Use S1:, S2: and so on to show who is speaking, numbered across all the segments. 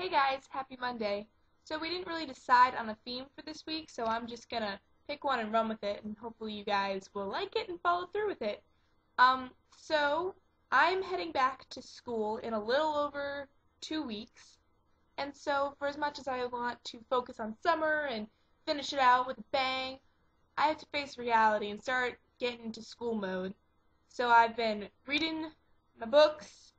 S1: Hey guys, happy Monday. So we didn't really decide on a theme for this week, so I'm just gonna pick one and run with it, and hopefully you guys will like it and follow through with it. So I'm heading back to school in a little over 2 weeks, and so for as much as I want to focus on summer and finish it out with a bang, I have to face reality and start getting into school mode. So I've been reading my books,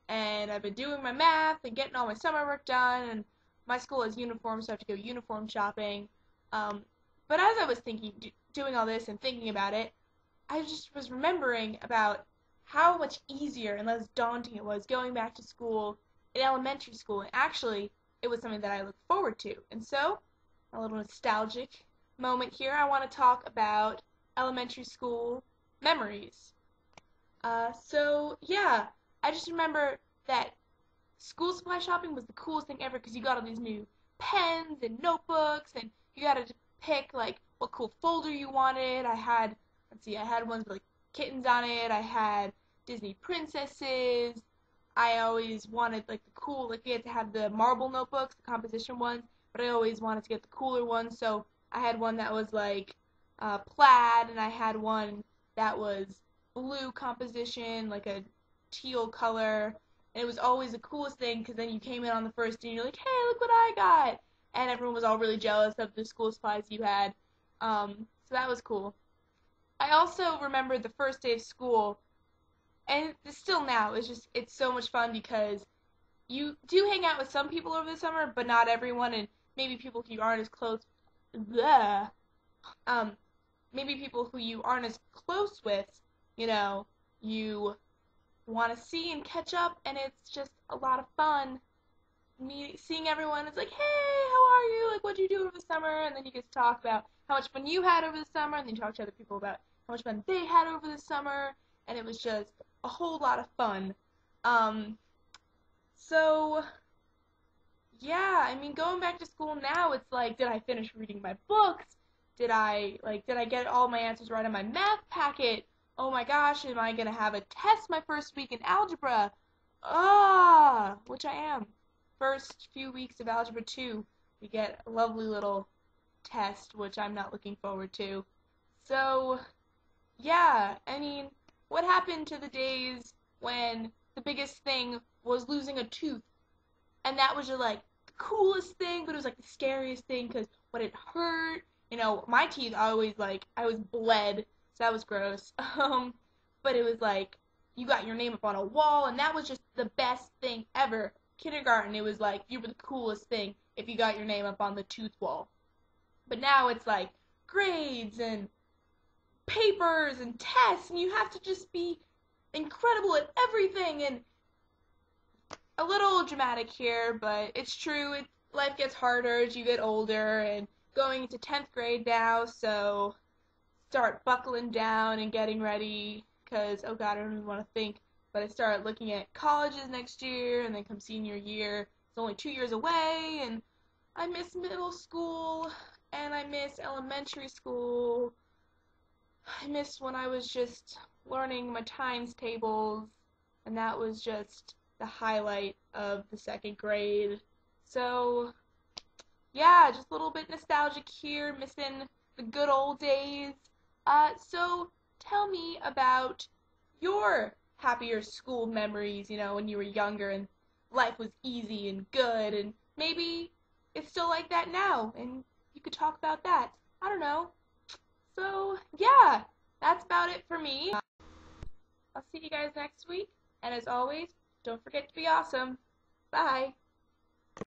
S1: and I've been doing my math and getting all my summer work done, and my school has uniforms, so I have to go uniform shopping. But as I was doing all this and thinking about it, I just was remembering about how much easier and less daunting it was going back to school in elementary school, and actually, it was something that I looked forward to. And so, a little nostalgic moment here, I want to talk about elementary school memories. Yeah, I just remember that school supply shopping was the coolest thing ever because you got all these new pens and notebooks, and you got to pick like what cool folder you wanted. I had ones with like kittens on it. I had Disney princesses. I always wanted like the cool, like we had to have the marble notebooks, the composition ones, but I always wanted to get the cooler ones. So I had one that was like plaid, and I had one that was blue composition, like a teal color, and it was always the coolest thing because then you came in on the first day and you're like, hey, look what I got, and everyone was all really jealous of the school supplies you had. So that was cool. I also remember the first day of school, and it's still now, it's so much fun because you do hang out with some people over the summer, but not everyone, and maybe people who aren't as close, bleh, um, maybe people who you aren't as close with, you want to see and catch up, and it's just a lot of fun. Seeing everyone, it's like, hey, how are you? Like, what'd you do over the summer? And then you get to talk about how much fun you had over the summer, and then you talk to other people about how much fun they had over the summer, and it was just a whole lot of fun. Um, so, yeah, I mean, going back to school now, it's like, did I finish reading my books? Did I get all my answers right on my math packet? Oh my gosh, am I gonna have a test my first week in algebra? Which I am. First few weeks of Algebra 2, we get a lovely little test, which I'm not looking forward to. So, yeah, I mean, what happened to the days when the biggest thing was losing a tooth? And that was just like the coolest thing, but it was like the scariest thing because what it hurt. My teeth I was bled, so that was gross. But it was like you got your name up on a wall, and that was just the best thing ever. Kindergarten, it was like you were the coolest thing if you got your name up on the tooth wall. But now it's like grades and papers and tests, and you have to just be incredible at everything. And a little dramatic here, but it's true. Life gets harder as you get older, and going into 10th grade now, so start buckling down and getting ready, because, oh god, I don't even want to think, but I start looking at colleges next year, and then come senior year, it's only 2 years away, and I miss middle school, and I miss elementary school. I miss when I was just learning my times tables, and that was just the highlight of the second grade. So, yeah, just a little bit nostalgic here, missing the good old days. So tell me about your happier school memories, when you were younger and life was easy and good, and maybe it's still like that now, and you could talk about that. I don't know. So, yeah, that's about it for me. I'll see you guys next week, and as always, don't forget to be awesome. Bye.